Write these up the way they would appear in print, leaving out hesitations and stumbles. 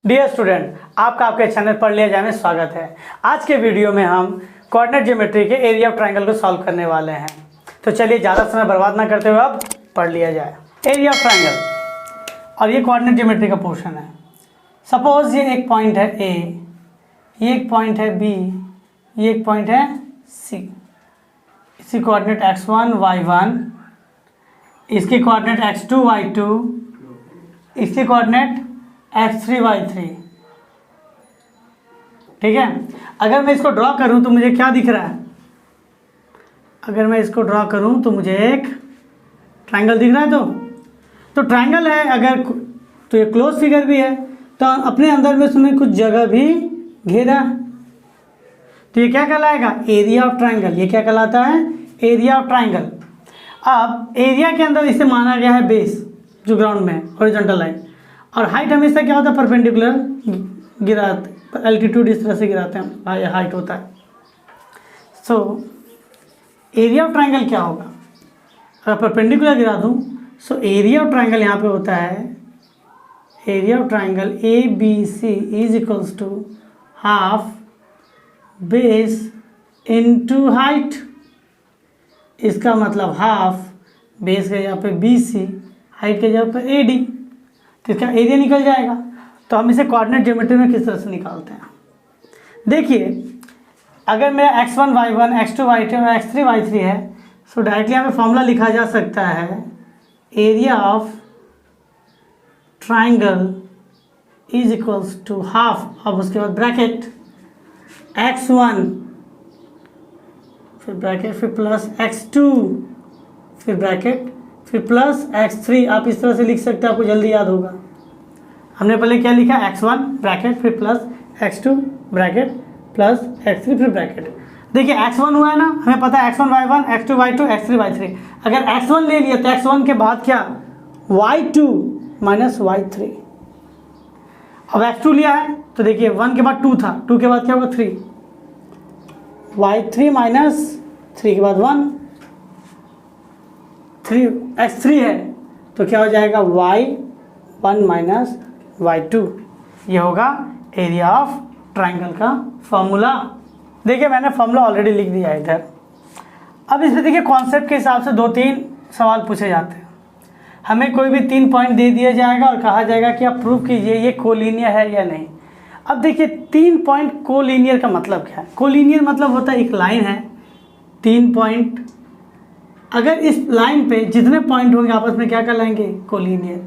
Dear student, आपका आपके channel पढ़ लिया जाए में स्वागत है। आज के वीडियो में हम कोऑर्डिनेट ज्योमेट्री के एरिया ऑफ ट्रायंगल को सॉल्व करने वाले हैं। तो चलिए ज़्यादा समय बर्बाद ना करते हुए अब पढ़ लिया जाए। एरिया ऑफ ट्रायंगल, और ये कोऑर्डिनेट ज्योमेट्री का पोर्शन है। सपोज ये एक पॉइंट है ए, ये एक पॉइंट है बी, ये एक पॉइंट है सी। इसकी कोऑर्डिनेट x1 y1, इसकी कोऑर्डिनेट x2 y2, इसकी कोऑर्डिनेट x3 y3। ठीक है। अगर मैं इसको ड्रॉ करूं तो मुझे क्या दिख रहा है? अगर मैं इसको ड्रॉ करूं तो मुझे एक ट्रायंगल दिख रहा है। तो ट्रायंगल है अगर, तो ये क्लोज फिगर भी है, तो अपने अंदर में उसने कुछ जगह भी घेरा। तो ये क्या कहलाएगा? Area of triangle. ये क्या कहलाता है? Area of triangle. अब एरिया के अंदर इसे माना गया है बेस, जो ग्राउंड में है, हॉरिजॉन्टल लाइन। और हाइट हमेशा क्या होता है? परपेंडिकुलर गिराते, एल्टीट्यूड इस तरह से गिराते हैं, हाइट होता है। सो एरिया ऑफ ट्रायंगल क्या होगा? अगर परपेंडिकुलर गिरा दूँ, सो एरिया ऑफ ट्रायंगल यहाँ पे होता है, area of triangle A B C is equals to half base into height. इसका मतलब हाफ बेस के यहाँ पे बी सी, हाइट के जगह पे ए डी, तो इसका एरिया निकल जाएगा। तो हम इसे कोऑर्डिनेट ज्योमेट्री में किस तरह से निकालते हैं? देखिए, अगर मेरा x1 y1, x2 y2 और x3 y3 है, सो डायरेक्टली यहाँ पे फॉर्मूला लिखा जा सकता है, area of triangle is equals to half, अब उसके बाद ब्रैकेट x1, फिर ब्रैकेट, फिर प्लस x2, फिर ब्रैकेट, फिर प्लस x3। आप इस तरह से लिख सकते हैं, आपको जल्दी याद होगा। हमने पहले क्या लिखा? x1 ब्रैकेट, फिर plus x2 bracket, plus x3, फिर ब्रैकेट। देखिए x1 हुआ है ना, हमें पता है x1 y1, x2 y2, x3 y3। अगर x1 ले लिया तो x1 के बाद क्या? y2 minus y3। अब x2 लिया है तो देखिए 1 के बाद 2 था, 2 के बाद क्या होगा? 3, y3 माइनस 3 के बाद 1, 3 x3 है तो क्या हो जाएगा? y1 minus y2। ये होगा एरिया ऑफ ट्रायंगल का फॉर्मूला। देखिए, मैंने फॉर्मूला ऑलरेडी लिख दिया है इधर। अब इसमें देखिए, कॉन्सेप्ट के हिसाब से 2-3 सवाल पूछे जाते हैं। हमें कोई भी 3 पॉइंट दे दिया जाएगा और कहा जाएगा कि आप प्रूव कीजिए ये कोलिनियर है या नहीं। अब देखिए, 3 पॉइंट कोलिनियर का मतलब क्या है? कोलिनियर मतलब होता है एक लाइन है, 3 पॉइंट, अगर इस लाइन पे जितने पॉइंट होंगे आपस में क्या कहलाएंगे? कोलिनियर।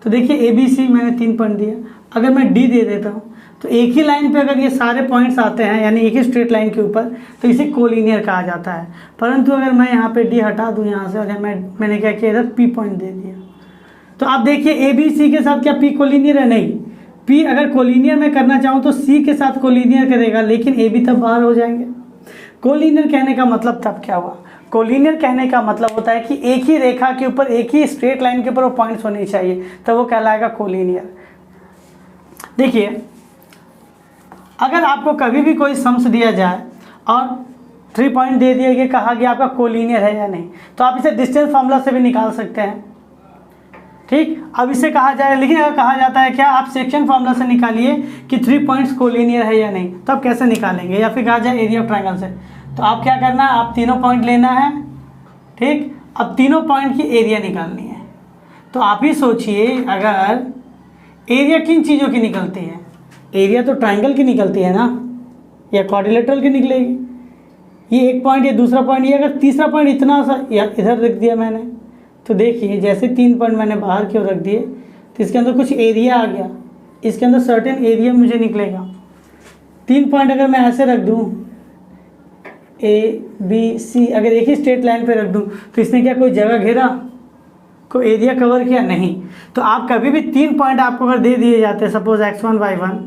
तो देखिए, ए बी सी मैंने 3 पॉइंट दिया, अगर मैं डी दे देता हूँ तो एक ही लाइन पे अगर ये सारे पॉइंट्स आते हैं, यानी एक ही स्ट्रेट लाइन के ऊपर, तो इसे कोलिनियर कहा जाता है। परंतु अगर मैं यहाँ पे डी हटा दूँ यहाँ से, और मैंने क्या किया, इधर पी पॉइंट दे दिया, तो आप देखिए ए बी सी के साथ क्या पी कोलिनियर है? नहीं। पी अगर कोलिनियर में करना चाहूँ तो सी के साथ कोलिनियर करेगा, लेकिन ए बी तब बाहर हो जाएंगे। कोलिनियर कहने का मतलब तब क्या हुआ? कोलिनियर कहने का मतलब होता है कि एक ही रेखा के ऊपर, एक ही स्ट्रेट लाइन के ऊपर वो पॉइंट्स होने चाहिए, तो वो कहलाएगा कोलिनियर। देखिए, अगर आपको कभी भी कोई सम्स दिया जाए और 3 पॉइंट दे दिया गया, कहा गया आपका कोलिनियर है या नहीं, तो आप इसे डिस्टेंस फार्मूला से भी निकाल सकते हैं। ठीक, अब इसे कहा जाए, लेकिन अगर कहा जाता है क्या, आप सेक्शन फार्मूला से निकालिए कि 3 पॉइंट्स कोलिनियर है या नहीं, तो आप कैसे निकालेंगे? या फिर कहा जाए एरिया ऑफ ट्रायंगल से, तो आप क्या करना है? आप तीनों पॉइंट लेना है। ठीक, अब तीनों पॉइंट की एरिया निकालनी है। तो आप ही सोचिए, अगर एरिया किन चीज़ों की निकलती है? एरिया तो ट्रायंगल की निकलती है ना, या क्वाड्रिलेटरल की निकलेगी। ये एक पॉइंट, ये दूसरा पॉइंट, ये अगर तीसरा पॉइंट इतना सा इधर रख दिया मैंने, तो देखिए जैसे 3 पॉइंट मैंने बाहर की ओर रख दिए, तो इसके अंदर कुछ एरिया आ गया, इसके अंदर सर्टेन एरिया मुझे निकलेगा। 3 पॉइंट अगर मैं ऐसे रख दूँ, ए बी सी, अगर एक ही स्ट्रेट लाइन पे रख दूँ, तो इसने क्या कोई जगह घेरा, कोई एरिया कवर किया? नहीं। तो आप कभी भी 3 पॉइंट आपको अगर दे दिए जाते हैं, suppose x1 y1,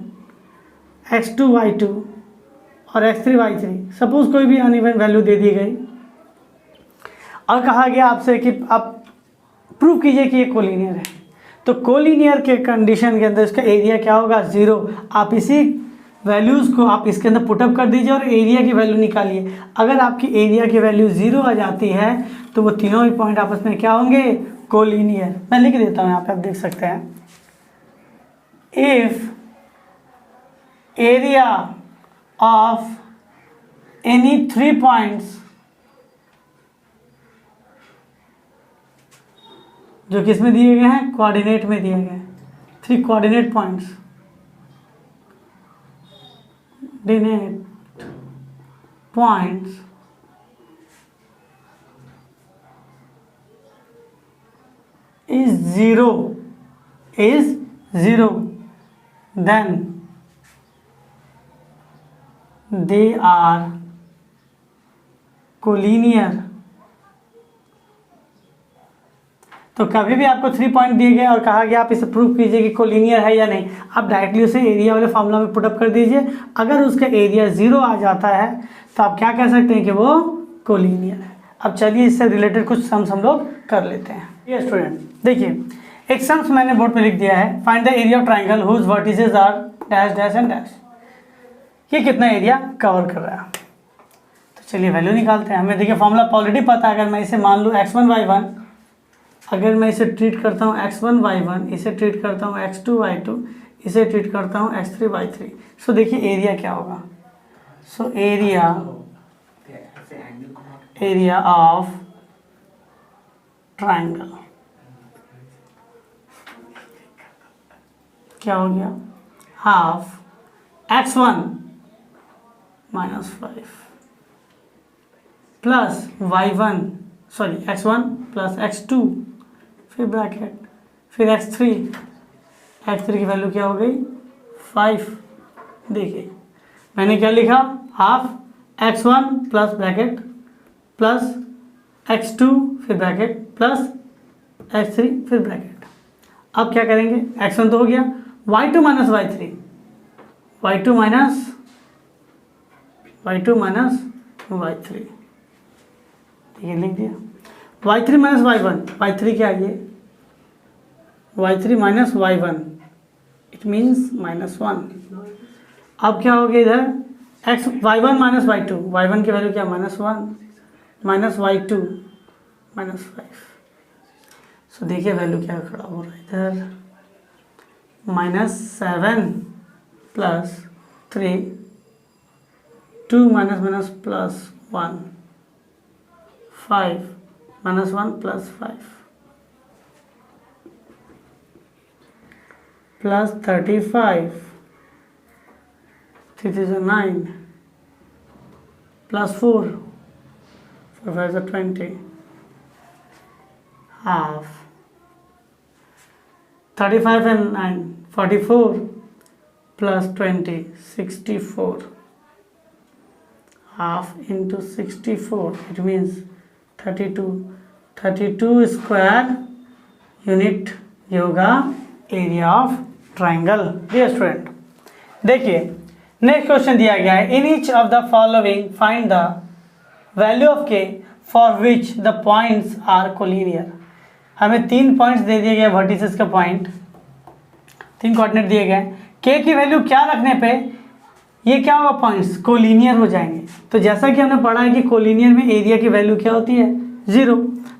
x2 y2 और x3 y3, सपोज कोई भी अनइवन वैल्यू दे दी गई और कहा गया आपसे कि आप प्रूव कीजिए कि ये कोलिनियर है, तो कोलिनियर के कंडीशन के अंदर इसका एरिया क्या होगा? 0। आप इसी वैल्यूज़ को आप इसके अंदर पुटअप कर दीजिए और एरिया की वैल्यू निकालिए। अगर आपकी एरिया की वैल्यू 0 आ जाती है तो वो तीनों ही पॉइंट आपस में क्या होंगे? कोलिनियर। मैं लिख देता हूँ यहाँ पे, आप देख सकते हैं, if area of any 3 points जो किस में दिए गए हैं, कोऑर्डिनेट में दिए गए हैं, 3 coordinate points, coordinate points is zero, then they are collinear। तो कभी भी आपको 3 पॉइंट दिए गए और कहा गया आप इसे प्रूव कीजिए कि कोलिनियर है या नहीं, आप डायरेक्टली उसे एरिया वाले फॉर्मूला में पुटअप कर दीजिए। अगर उसका एरिया 0 आ जाता है तो आप क्या कह सकते हैं कि वो कोलिनियर है। अब चलिए इससे रिलेटेड कुछ सम्स हम लोग कर लेते हैं। ये स्टूडेंट देखिए, एक सम्स मैंने बोर्ड पे लिख दिया है, find the area of triangle whose vertices are dash dash and dash. ये कितना एरिया कवर कर रहा है, तो चलिए वैल्यू निकालते हैं। हमें देखिए फॉर्मूला ऑलरेडी पता है। अगर मैं इसे मान लूँ x1 y1, अगर मैं इसे ट्रीट करता हूँ x1 y1, इसे ट्रीट करता हूँ x2 y2, इसे ट्रीट करता हूँ x3 y3, सो देखिए एरिया क्या होगा। सो एरिया ऑफ ट्राइंगल क्या हो गया, half x1 minus 5 plus y1 sorry x1 plus x2 फिर ब्रैकेट फिर x3 की वैल्यू क्या हो गई 5। देखिए मैंने क्या लिखा, half x1 plus bracket plus x2 फिर ब्रैकेट प्लस x3 फिर ब्रैकेट। अब क्या करेंगे, x1 तो हो गया, y2 minus y3, y2 minus y3, ठीक है लिख दिया। y3 माइनस y1, y3 क्या है ये, y3 minus y1, it means -1। अब क्या हो गया इधर y1 माइनस y2, y1 की वैल्यू क्या -1 माइनस y2 -5। सो देखिए वैल्यू क्या खड़ा हो रहा है इधर, -7 plus 3, 2 minus plus 1, 5 -1 plus 5 plus 35, 3 is 9 plus 4, 4 5 20, half 35 and 9 44 plus 20 64, half into 64 it means 32 square unit होगा area of triangle. Dear student देखिए नेक्स्ट क्वेश्चन दिया गया है, in each of the following find the value of k for which the points are collinear. हमें 3 points दे दिए गए, vertices का point, 3 coordinate दिए गए, के की वैल्यू क्या रखने पे ये क्या होगा, पॉइंट्स कोलिनियर हो जाएंगे। तो जैसा कि हमने पढ़ा है कि कोलिनियर में एरिया की वैल्यू क्या होती है 0,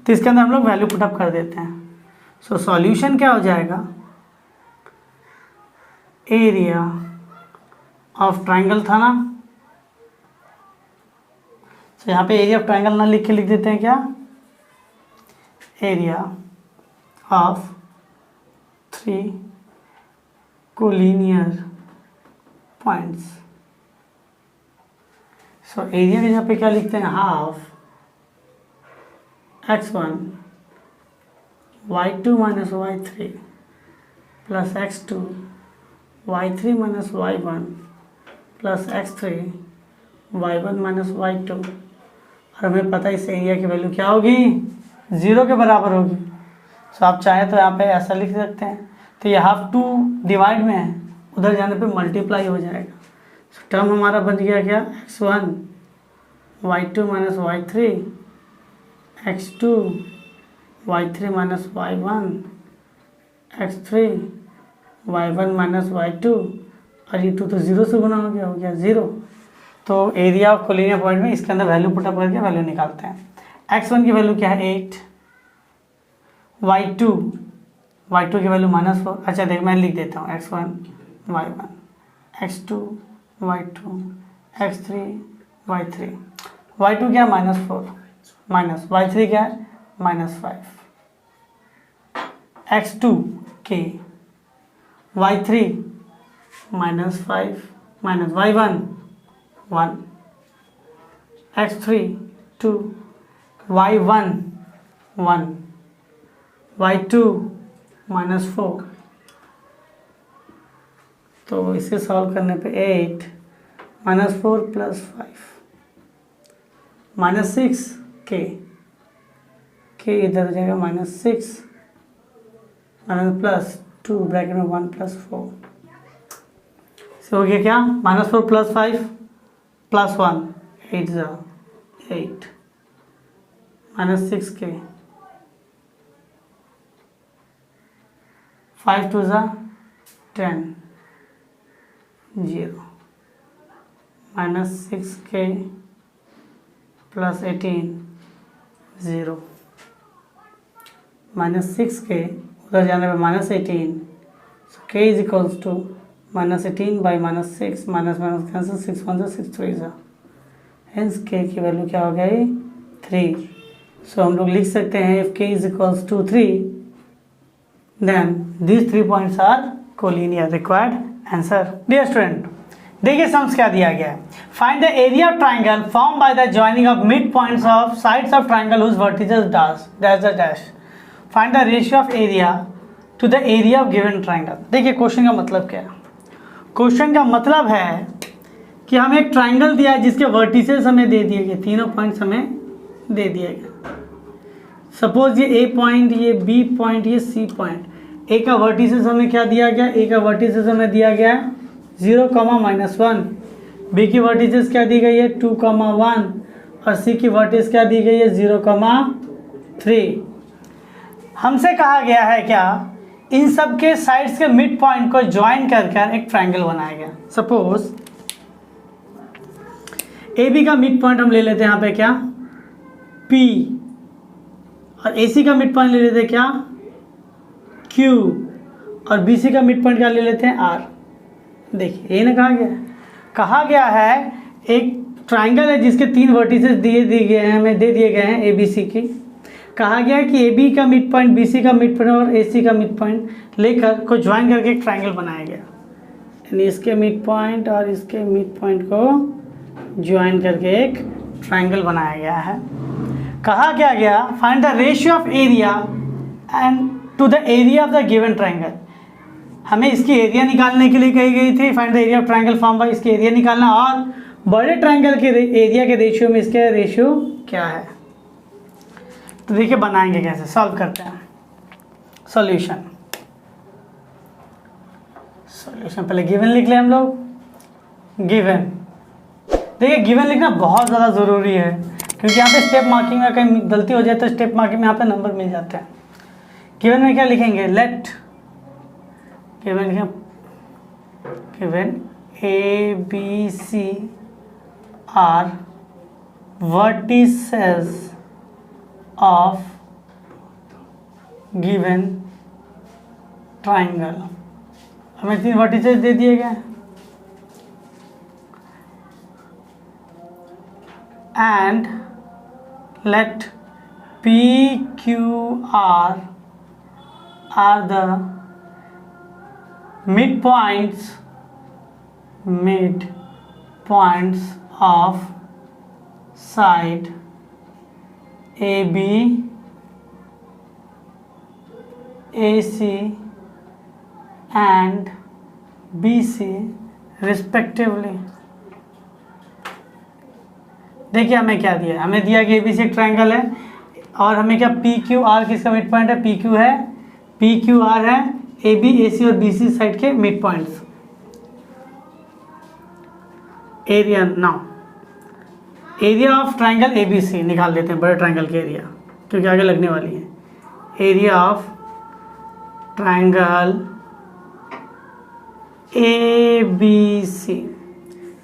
तो इसके अंदर हम लोग वैल्यू पुटअप कर देते हैं। सो सॉल्यूशन क्या हो जाएगा, एरिया ऑफ ट्राइंगल था ना, तो यहाँ पे एरिया ऑफ ट्राइंगल ना लिख के लिख देते हैं क्या, area of 3 collinear points. So area के जगह पे क्या लिखते हैं, half x1 y2 minus y3 plus x2 y3 minus y1 plus x3 y1 minus y2। और हमें पता है इस एरिया की वैल्यू क्या होगी, 0 के बराबर होगी। सो आप चाहे तो यहाँ पे ऐसा लिख सकते हैं, तो ये हाफ 2 डिवाइड में है, उधर जाने पे मल्टीप्लाई हो जाएगा। सो टर्म हमारा बन गया क्या, x1 y2 minus y3 x2 y3 minus y1 x3 y1 minus y2, और ये 2 तो 0 से गुना हो गया 0। तो एरिया ऑफ कोलिनियर पॉइंट में इसके अंदर वैल्यू पुटअप करके वैल्यू निकालते हैं। x1 की वैल्यू क्या है 8, y2 की वैल्यू -4, अच्छा देख मैं लिख देता हूँ x1 y1 x2 y2, x3, y3, y2 क्या है -4 माइनस y3 क्या है -5, x2 k, y3 -5 minus y1 1, x3 2, y1 1, y2 -4। तो इसे सॉल्व करने पे 8 -4 + 5 -6 k इधर हो जाएगा -6 +2 ब्रैकेट में 1 + 4 से हो गया क्या -4 + 5 + 1 8 8 -6 k 5 2 10 0 -6 k + 18 0 -6 k उधर जाने पे -18 so k is equals to -18 by -6 minus cancel 6 1 6 3 hence k की वैल्यू क्या हो गई 3। सो हम लोग लिख सकते हैं if k is equals to 3 then these 3 points are collinear। Required answer. Dear student देखिए सम्स क्या दिया गया है। Find the area of triangle form by the joining of mid points of sides of triangle whose vertices dash the dash. Find the ratio of area to the area of given triangle. देखिए question का मतलब क्या है। Question का मतलब है कि हमें एक ट्राइंगल दिया है जिसके वर्टिसेस हमें दे दिए गए, तीनों पॉइंट्स हमें दे दिए गए। सपोज ये ए पॉइंट, ये बी पॉइंट, ये सी पॉइंट। ए का वर्टिसेस हमें क्या दिया गया, ए का वर्टिसेस हमें दिया गया है 0, -1। बी की वर्टिसेस क्या दी गई है 2, 1 और सी की वर्टिस क्या दी गई है 0, 3। हमसे कहा गया है क्या इन सब के साइड्स के मिड पॉइंट को ज्वाइन कर एक ट्राइंगल बनाया गया। सपोज ए बी का मिड पॉइंट हम ले लेते हैं यहाँ पे क्या P और AC का मिड पॉइंट ले लेते हैं क्या Q और BC का मिड पॉइंट क्या ले लेते हैं R। देखिए ये ना कहा गया है एक ट्राइंगल है जिसके 3 वर्टिसेस दिए गए हैं, हमें दे दिए गए हैं ABC की। कहा गया है कि AB का मिड पॉइंट, BC का मिड पॉइंट और AC का मिड पॉइंट लेकर को ज्वाइन करके एक ट्राइंगल बनाया गया। यानी इसके मिड पॉइंट और इसके मिड पॉइंट को ज्वाइन करके एक ट्राइंगल बनाया गया है। कहा क्या गया find the ratio of area and to the area of the given triangle. हमें इसकी एरिया निकालने के लिए कही गई थी find the area of triangle form by, इसकी एरिया निकालना और बड़े ट्राइंगल के एरिया के रेशियो में इसके रेशियो क्या है। तो देखिए बनाएंगे कैसे, सॉल्व करते हैं। सॉल्यूशन पहले गिवन लिख लें हम लोग। गिवन देखिए गिवन लिखना बहुत ज़्यादा ज़रूरी है क्योंकि यहाँ पे स्टेप मार्किंग में कहीं गलती हो जाए तो स्टेप मार्किंग में यहाँ पे नंबर मिल जाते हैं। गिवन में क्या लिखेंगे let given ABC are vertices of given triangle। हमें 3 वर्टिसेस दे दिए गए and let PQR are the midpoints of side AB, AC and BC respectively। देखिए हमें क्या दिया है, हमें दिया कि ABC एक ट्राइंगल है और हमें क्या PQR किसका मिड पॉइंट है, PQR है AB, AC और BC साइड के mid points. Area now area of triangle ABC निकाल देते हैं, बड़े ट्राइंगल के एरिया क्योंकि आगे लगने वाली है। Area of triangle ABC।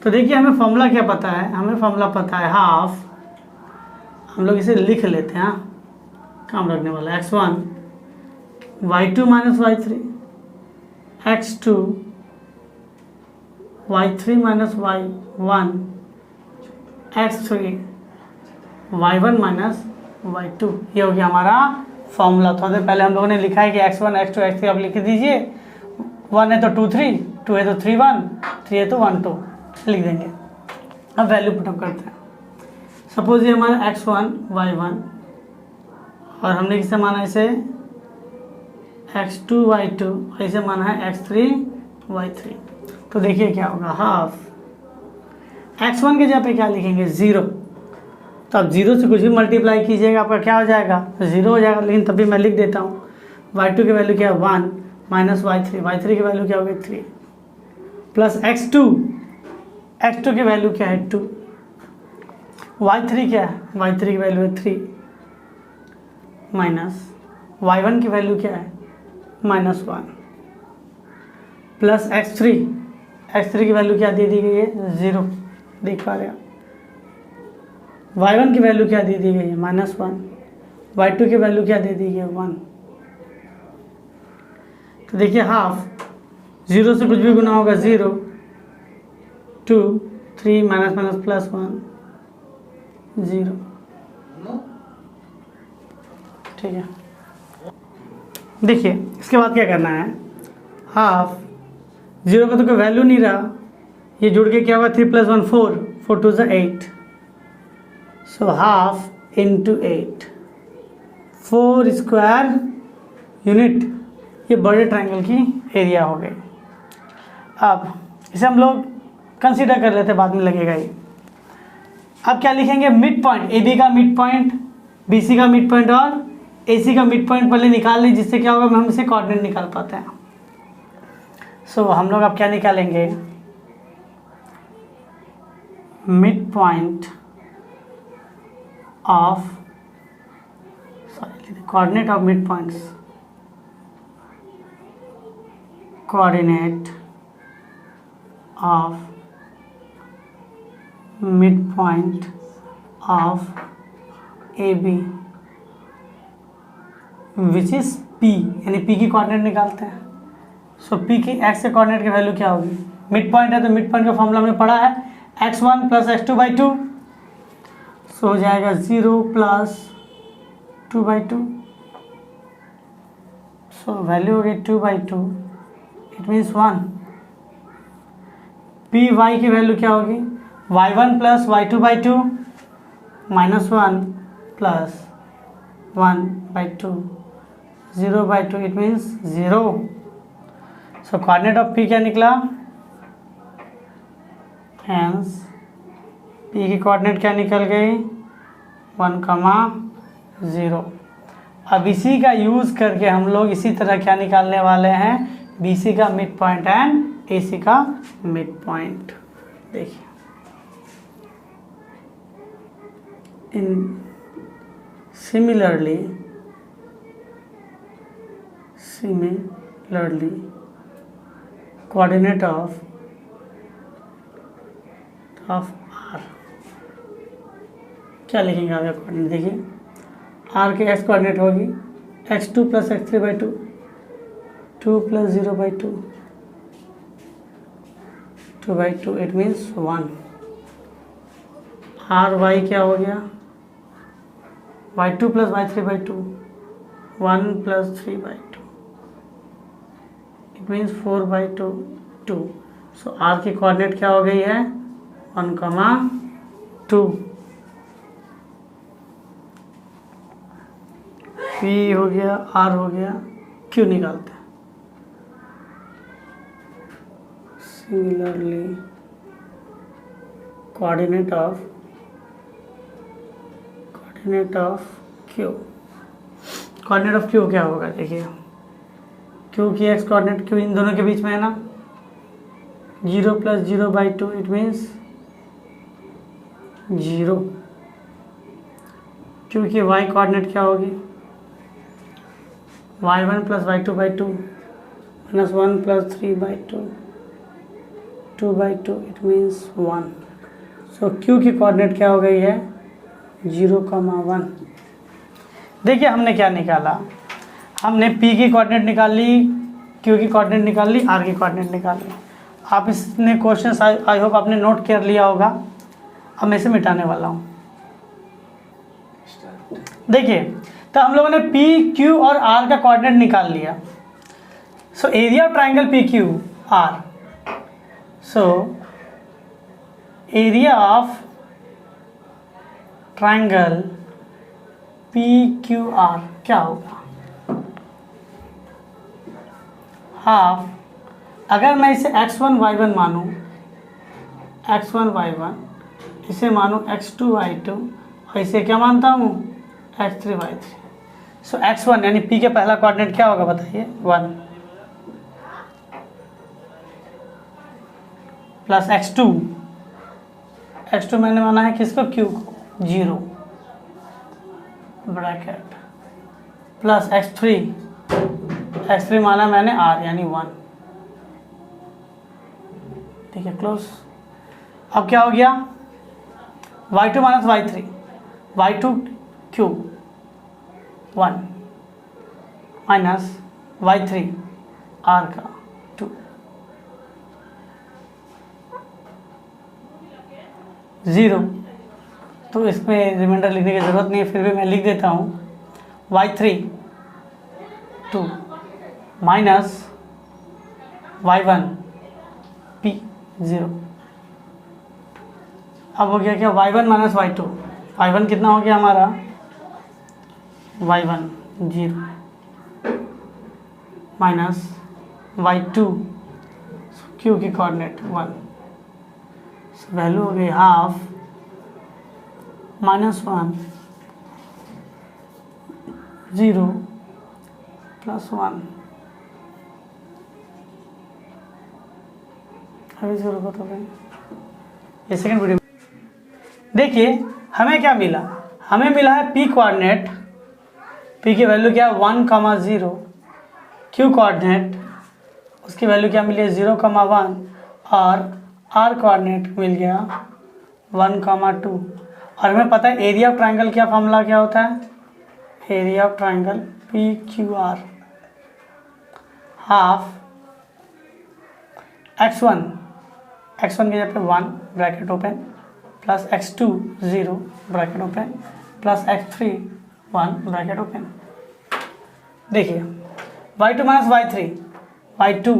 तो देखिए हमें फॉर्मूला क्या पता है, हमें फॉर्मूला पता है हाफ, हम लोग इसे लिख लेते हैं, काम रखने वाला है x1 y2 - y3 x2 y3 minus y1 x3 y1 minus y2, ये हो गया हमारा फॉर्मूला। थोड़ी देर पहले हम लोगों ने लिखा है कि x1 x2 x3 आप लिख दीजिए, 1 है तो 2 3, 2 है तो 3 1, 3 है तो 1 2 लिख देंगे। अब वैल्यू पुटअप करते हैं। सपोज ये हमारा x1 y1 और हमने किसे माना इसे x2 y2 और इसे माना है x3 y3। तो देखिए क्या होगा, हाफ x1 के जगह पे क्या लिखेंगे 0, तो अब 0 से कुछ भी मल्टीप्लाई कीजिएगा आपका क्या हो जाएगा 0 हो जाएगा, लेकिन तभी मैं लिख देता हूँ y2 की वैल्यू क्या है 1 माइनस y3 की वैल्यू क्या होगी 3 प्लस x2 की वैल्यू क्या है 2, y3 क्या है y3 की वैल्यू है 3 माइनस y1 की वैल्यू क्या है -1 प्लस x3 की वैल्यू क्या दे दी गई है 0, देख पा रहे हैं। y1 की वैल्यू क्या दे दी गई है -1, y2 की वैल्यू क्या दे दी गई है 1। तो देखिए हाफ 0 से कुछ भी गुना होगा 0 2 3 माइनस माइनस प्लस 1 0, ठीक है। देखिए इसके बाद क्या करना है, हाफ 0 का तो कोई वैल्यू नहीं रहा, ये जुड़ के क्या होगा 3 + 1 4, 4 2 = 8, so half into 8 4 square unit, ये बड़े ट्रायंगल की एरिया हो गई। अब इसे हम लोग कंसीडर कर लेते, बाद में लगेगा ये। अब क्या लिखेंगे, मिड पॉइंट, ए बी का मिड पॉइंट, बी सी का मिड पॉइंट और ए सी का मिड पॉइंट पहले निकाल लें, जिससे क्या होगा हम इसे कोऑर्डिनेट निकाल पाते हैं। सो हम लोग अब क्या निकालेंगे, mid point of coordinate of mid points, coordinate of mid point of A B which is P, यानी P की कोऑर्डिनेट निकालते हैं। सो P की x के कोऑर्डिनेट की वैल्यू क्या होगी, मिड पॉइंट है तो मिड पॉइंट का फॉर्मूला हमने पढ़ा है x1 + x2/2, सो हो जाएगा 0 + 2/2, सो वैल्यू हो गई 2/2, इट मीन्स 1। Py की वैल्यू क्या होगी, y1 + y2/2 -1 + 1/2 0/2, it means 0। So coordinate of P क्या निकला, हेंस P की कोऑर्डिनेट क्या निकल गई 1, 0। अब इसी का यूज़ करके हम लोग इसी तरह क्या निकालने वाले हैं, BC का मिड पॉइंट एंड AC का मिड पॉइंट। देखिए इन similarly coordinate of R, क्या लिखेंगे आगे कोऑर्डिनेट, देखिए R के x कोऑर्डिनेट होगी x2 + x3/2, 2 + 0/2, 2/2, it means 1। RY क्या हो गया, y2 + y3/2, 1 + 3/2, it means 4/2 2। So R की कोऑर्डिनेट क्या हो गई है 1, 2। P हो गया, R हो गया, Q निकालते हैं। Similarly coordinate of Q, coordinate of Q क्या होगा, देखिए Q की x कोऑर्डिनेट, Q इन दोनों के बीच में है ना, 0 + 0/2, इट मीन्स 0। Q की y कोऑर्डिनेट क्या होगी, y1 + y2/2 -1 + 3/2, 2/2, it means 1। So Q की कोऑर्डिनेट क्या हो गई है 0, 1। देखिए हमने क्या निकाला, हमने P की कोऑर्डिनेट निकाल ली, Q की कोऑर्डिनेट निकाल ली, R की कोऑर्डिनेट निकाल ली। आप इसने क्वेश्चन आई होप आपने नोट कर लिया होगा। अब मैं इसे मिटाने वाला हूँ। देखिए, तो हम लोगों ने पी क्यू और आर का कोऑर्डिनेट निकाल लिया। सो area of triangle P Q are, so area of triangle P Q are क्या होगा? हाफ, अगर मैं इसे x1 y1 मानूँ, x1 y1, इसे मानूँ x2 y2 और इसे क्या मानता हूँ x3 y3। सो x1 यानी p के पहला कोऑर्डिनेट क्या होगा बताइए? 1 प्लस x2 मैंने माना है किसको? q को, 0 ब्रैकेट प्लस x3 माना मैंने r यानी 1। ठीक है, क्लोज। अब क्या हो गया? y2 minus y3, y2 q 1 minus y3 r का 2, 0। तो इसमें रिमाइंडर लिखने की ज़रूरत नहीं है, फिर भी मैं लिख देता हूँ y3 2 माइनस y1 p 0। अब हो गया क्या? y1 माइनस y2, y1 कितना हो गया हमारा? y1 0 माइनस y2 q की कोऑर्डिनेट 1, वैल्यू हो गई हाफ माइनस 1 0 प्लस 1। अभी जरूर बता दें ये सेकेंड वीडियो। देखिए हमें क्या मिला? हमें मिला है p कोऑर्डिनेट, p की वैल्यू क्या है? 1,0। q कोऑर्डिनेट उसकी वैल्यू क्या मिली है? 0,1 और r कोऑर्डिनेट मिल गया 1,2। और हमें पता है एरिया ऑफ ट्राइंगल क्या फॉर्मूला क्या होता है? Area of triangle P Q are half x1 की जगह पे 1 bracket open plus x2 0 bracket open plus x3 1 bracket open. देखिए y2 minus y3, y2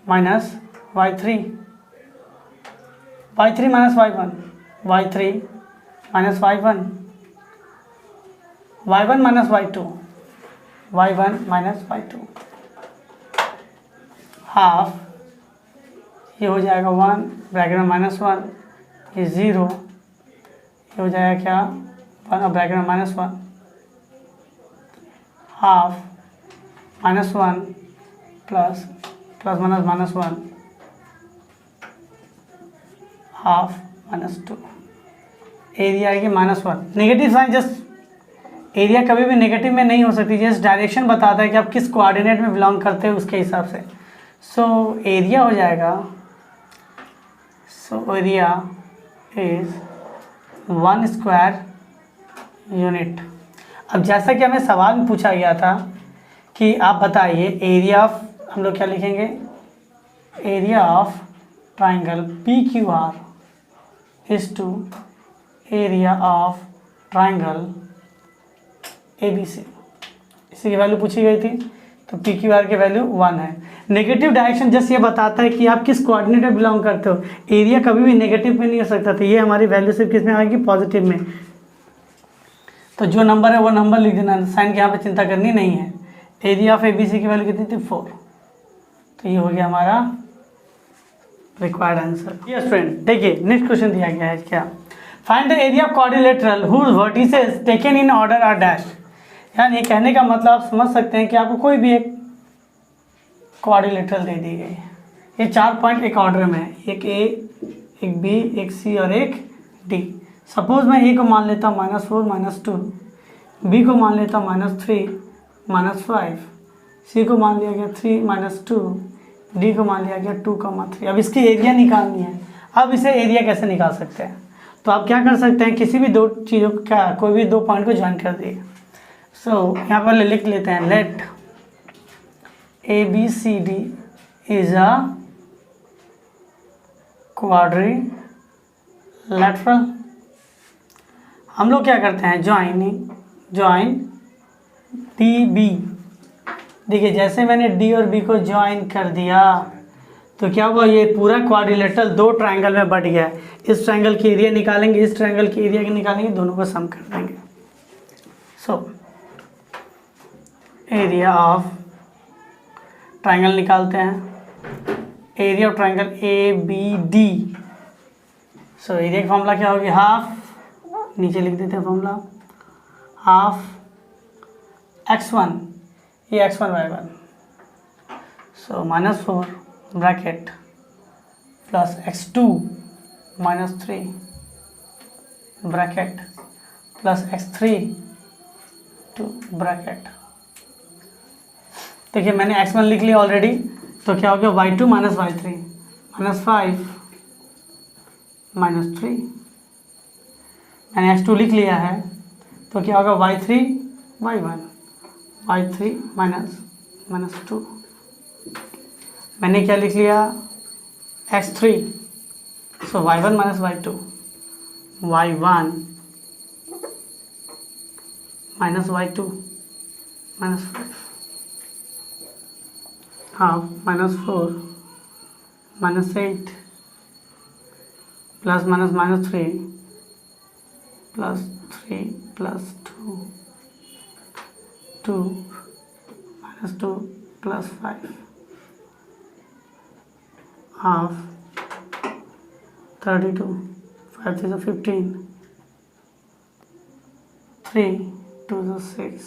minus y3, y3 minus y1, y3 minus y1, y1 minus y2, y1 minus y2 half, ये हो जाएगा 1 bracket में minus 1, ये 0, ये हो जाएगा क्या? 1 और ब्रैकेट में minus 1 half minus 1 plus minus minus 1 half minus 2। Area आएगी -1। नेगेटिव साइन जस्ट एरिया कभी भी नेगेटिव में नहीं हो सकती, जस्ट डायरेक्शन बताता है कि आप किस कोऑर्डिनेट में बिलोंग करते हैं उसके हिसाब से। सो एरिया हो जाएगा, so area is 1 square unit. अब जैसा कि हमें सवाल में पूछा गया था कि आप बताइए एरिया ऑफ, हम लोग क्या लिखेंगे? Area of triangle P Q R is to area of triangle A B C. इसी की वैल्यू पूछी गई थी, तो पी क्यू आर की वैल्यू 1 है। नेगेटिव डायरेक्शन जस्ट ये बताता है कि आप किस कोऑर्डिनेट में बिलोंग करते हो। एरिया कभी भी नेगेटिव में नहीं हो सकता, तो ये हमारी वैल्यू सिर्फ किस में आएगी? पॉजिटिव में। तो जो नंबर है वो नंबर लिख देना, साइन की यहाँ पे चिंता करनी नहीं है। Area of A B C की वैल्यू कितनी थी? 4। तो ये हो गया हमारा रिक्वायर्ड आंसर। ये स्टूडेंट देखिए नेक्स्ट क्वेश्चन दिया गया है क्या? Find the area of quadrilateral whose vertices taken in order are dash. यानी कहने का मतलब आप समझ सकते हैं कि आपको कोई भी एक क्वाड्रिलेटरल दे दी गई है, ये 4 पॉइंट एक ऑर्डर में है, एक ए, एक बी, एक सी और एक डी। सपोज मैं ए को मान लेता हूँ -4 -2, बी को मान लेता हूँ -3 -5, सी को मान लिया गया 3 -2, डी को मान लिया गया 2,3। अब इसकी एरिया निकालनी है। अब इसे एरिया कैसे निकाल सकते हैं? तो आप क्या कर सकते हैं, किसी भी दो चीज़ों का कोई भी 2 पॉइंट को ज्वाइन कर दिए। सो यहाँ पर लिख लेते हैं let A B C D is a quadrilateral. हम लोग क्या करते हैं, ज्वाइन डी बी। देखिए जैसे मैंने डी और बी को ज्वाइन कर दिया तो क्या हुआ, ये पूरा क्वाड्रिलेटरल 2 ट्रायंगल में बट गया। इस ट्रायंगल की एरिया निकालेंगे, इस ट्रायंगल की एरिया की निकालेंगे, दोनों को सम कर देंगे। सो एरिया ऑफ ट्रायंगल निकालते हैं, area of triangle A B D. So area का फॉर्मूला क्या होगी, हाफ, नीचे लिख देते हैं फॉर्मूला, हाफ x1, ये x1 y1, सो -4 bracket plus x2 -3 bracket plus x3 2 bracket. देखिए मैंने x1 लिख लिया ऑलरेडी, तो क्या हो गया y2 माइनस y3 -5 -3। मैंने x2 लिख लिया है, तो क्या होगा y3 y1 y3 -2। मैंने क्या लिख लिया x3, सो y1 minus y2 y1 minus y2 -5 half -4 -8 plus -3 plus 3 plus 2 -2 plus 5 half 32 5 3 15 3 2 6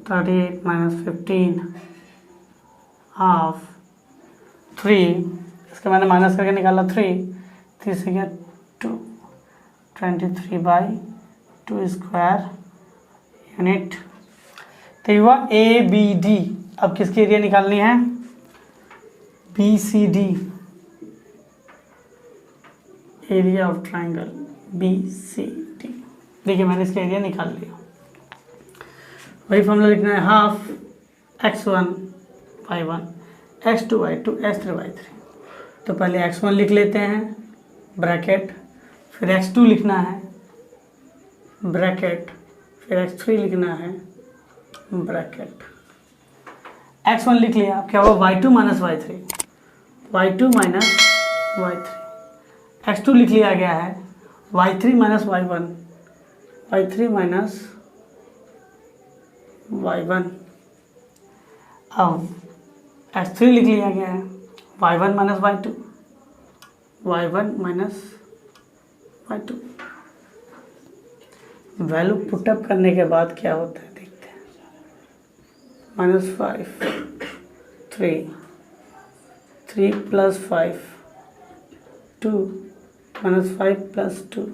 38 -15 half 3, इसका मैंने माइनस करके निकाला 3 से गया 2 23/2 स्क्वायर यूनिट। तो हुआ ए बी डी। अब किसकी एरिया निकालनी है, B C D, area of triangle B C D. देखिए मैंने इसका एरिया निकाल लिया। वही फॉर्मूला लिखना है, half x1 y1 x2 y2 x3 y3। तो पहले x1 लिख लेते हैं ब्रैकेट, फिर x2 लिखना है ब्रैकेट, फिर x3 लिखना है ब्रैकेट। x1 लिख लिया, अब क्या हुआ y2 minus y3 y2 minus y3। x2 लिख लिया गया है y3 minus y1 y3 minus y1। अब x3 लिख लिया गया है y1 minus y2 y1 minus y2। Value put up करने के बाद क्या होता है देखते हैं, -5 3 plus 5 2 -5 plus 2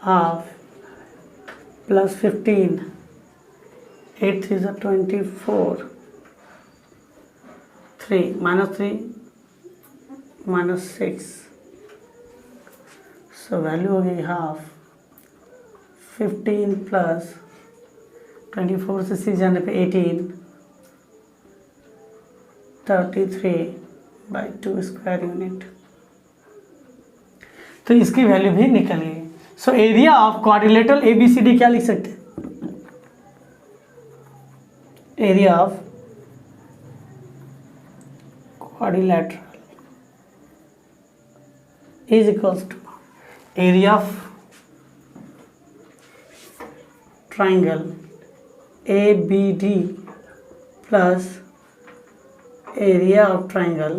half plus 15 8 3 24 3 -6। So value हो गई हाफ 15 प्लस 24 से 6 जाने पे 18 33/2 स्क्वायर यूनिट। तो इसकी वैल्यू भी निकल गई। So area of quadrilateral ABCD क्या लिख सकते हैं, area of quadrilateral is equals to area of triangle ABD plus area of triangle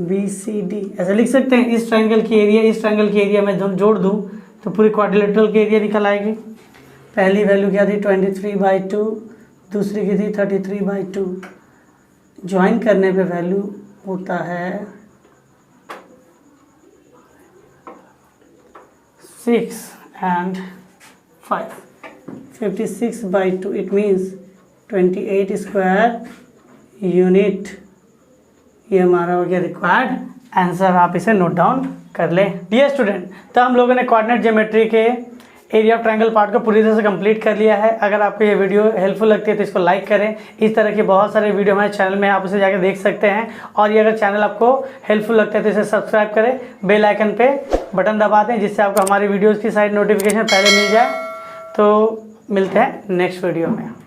BCD। ऐसा लिख सकते हैं, इस ट्राइंगल की एरिया इस ट्राइंगल की एरिया में जोड़ दूं तो पूरी क्वाड्रिलेटरल की एरिया निकल आएगी। पहली वैल्यू क्या थी 23/2, दूसरी की थी 33/2। ज्वाइन करने पे वैल्यू होता है 6 and 5 56/2। It means 28 square unit. ये हमारा हो गया रिक्वायर्ड आंसर, आप इसे नोट डाउन कर लें। डियर स्टूडेंट, तो हम लोगों ने कोऑर्डिनेट ज्योमेट्री के एरिया ऑफ ट्रायंगल पार्ट को पूरी तरह से कंप्लीट कर लिया है। अगर आपको ये वीडियो हेल्पफुल लगती है तो इसको लाइक करें। इस तरह के बहुत सारे वीडियो हमारे चैनल में आप उसे जाकर देख सकते हैं। और ये अगर चैनल आपको हेल्पफुल लगता है तो इसे सब्सक्राइब करें, बेल आइकन पे बटन दबा दें जिससे आपको हमारी वीडियोज़ की सारी नोटिफिकेशन पहले मिल जाए। तो मिलते हैं नेक्स्ट वीडियो में।